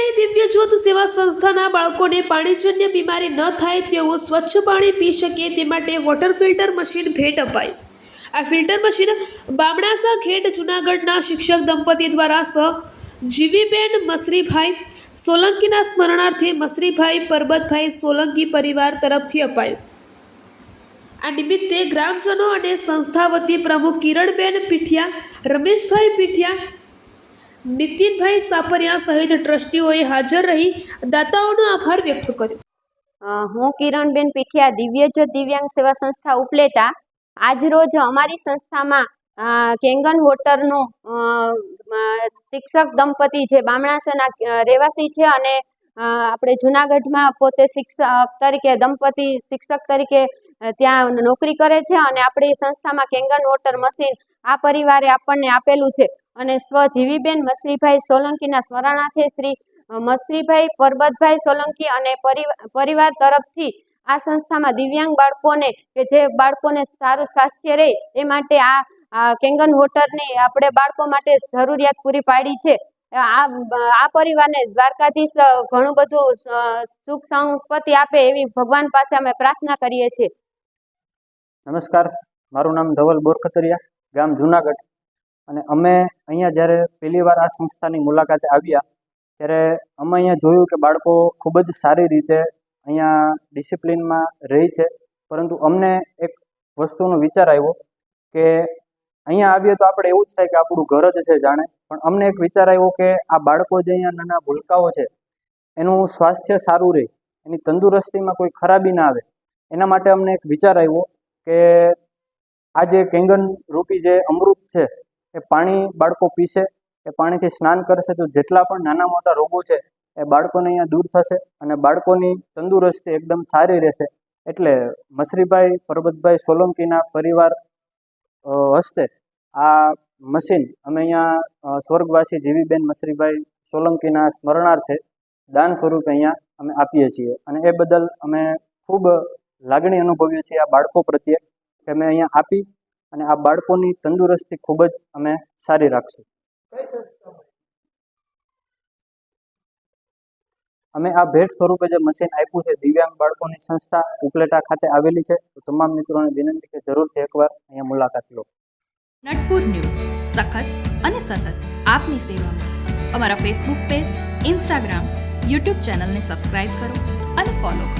ઉપલેટાની દિવ્ય જ્યોત સેવા સંસ્થાના બાળકોને પાણીજન્ય બીમારી ન થાય તેવું સ્વચ્છ પાણી પી શકે તે માટે વોટર ફિલ્ટર મશીન ભેટ અપાયું। આ ફિલ્ટર મશીન બામણાસા ખેડ જૂનાગઢના શિક્ષક દંપતી દ્વારા જીવીબેન મસરીભાઈ સોલંકીના સ્મરણાર્થે મસરીભાઈ પરબતભાઈ સોલંકી પરિવાર તરફથી અપાયું। આ નિમિત્તે ગ્રામજનો અને સંસ્થા વતી પ્રમુખ કિરણબેન પીઠિયા, રમેશભાઈ પીઠિયા, નીતિનભાઈ સાપરિયા સહિત ટ્રસ્ટીઓએ હાજર રહી દાતાઓનો આભાર વ્યક્ત કર્યો। હું કિરણબેન પીઠિયા, દિવ્ય જ્યોત દિવ્યાંગ સેવા સંસ્થા ઉપલેટા। આજરોજ અમારી સંસ્થામાં કેંગન વોટરનું શિક્ષક દંપતી જે બામણાસાના રહેવાસી છે અને આપણે જૂનાગઢમાં પોતે શિક્ષક તરીકે ત્યાં નોકરી કરે છે અને આપણી સંસ્થામાં કેંગન વોટર મશીન આ પરિવારે આપણને આપેલું છે અને જીવીબેન મસરીભાઈ સોલંકીના સ્મરણાર્થે શ્રી મસરીભાઈ પરબતભાઈ સોલંકી અને પરિવાર તરફથી આ સંસ્થામાં દિવ્યાંગ બાળકોને કે જે બાળકોને સારું સ્વાસ્થ્ય રહે એ માટે આ કેંગન વોટરની આપણે બાળકો માટે જરૂરિયાત પૂરી પાડી છે। આ પરિવારને દ્વારકાધીશ ઘણું બધું સુખ સંપત્તિ આપે એવી ભગવાન પાસે અમે પ્રાર્થના કરીએ છીએ। નમસ્કાર, મારું નામ ધવલ બોરખતરિયા, ગામ જૂનાગઢ। અને અમે અહીંયા જ્યારે પહેલી વાર આ સંસ્થાની મુલાકાતે આવ્યા ત્યારે અમે અહીંયા જોયું કે બાળકો ખૂબ જ સારી રીતે અહીંયા ડિસિપ્લિનમાં રહે છે, પરંતુ અમને એક વસ્તુનો વિચાર આવ્યો કે અહીંયા આવીએ તો આપણે એવું જ થાય કે આપણું ઘર જ છે જાણે, પણ અમને એક વિચાર આવ્યો કે આ બાળકો જે અહીંયા નાના ભૂલકાઓ છે એનું સ્વાસ્થ્ય સારું રહે, એની તંદુરસ્તીમાં કોઈ ખરાબી ના આવે, એના માટે અમને એક વિચાર આવ્યો કે આ જે કેંગન રૂપી જે અમૃત છે એ પાણી બાળકો પીશે, એ પાણીથી સ્નાન કરશે તો જેટલા પણ નાના મોટા રોગો છે એ બાળકોને અહીંયા દૂર થશે અને બાળકોની તંદુરસ્તી એકદમ સારી રહેશે। એટલે મસરીભાઈ પરબતભાઈ સોલંકીના પરિવાર હસ્તે આ મશીન અમે અહીંયા સ્વર્ગવાસી જીવીબેન મસરીભાઈ સોલંકીના સ્મરણાર્થે દાન સ્વરૂપે અહીંયા અમે આપીએ છીએ અને એ બદલ અમે ખૂબ લાગણી અનુભવીએ છીએ આ બાળકો પ્રત્યે કે અમે અહીંયા આપી અને આ બાળકોની તંદુરસ્તી ખૂબ જ અમે સારી રાખશું। અમે આ ભેટ સ્વરૂપે જે મશીન આપ્યું છે દિવ્યાંગ બાળકોની સંસ્થા ઉપલેટા ખાતે આવેલી છે, તો તમામ મિત્રોને વિનંતી કે જરૂરથી એકવાર અહીંયા મુલાકાત લો। નટપુર ન્યૂઝ સખત અને સતત આપની સેવામાં। અમારા ફેસબુક પેજ, ઇન્સ્ટાગ્રામ, યુટ્યુબ ચેનલને સબસ્ક્રાઇબ કરો અને ફોલો કરો।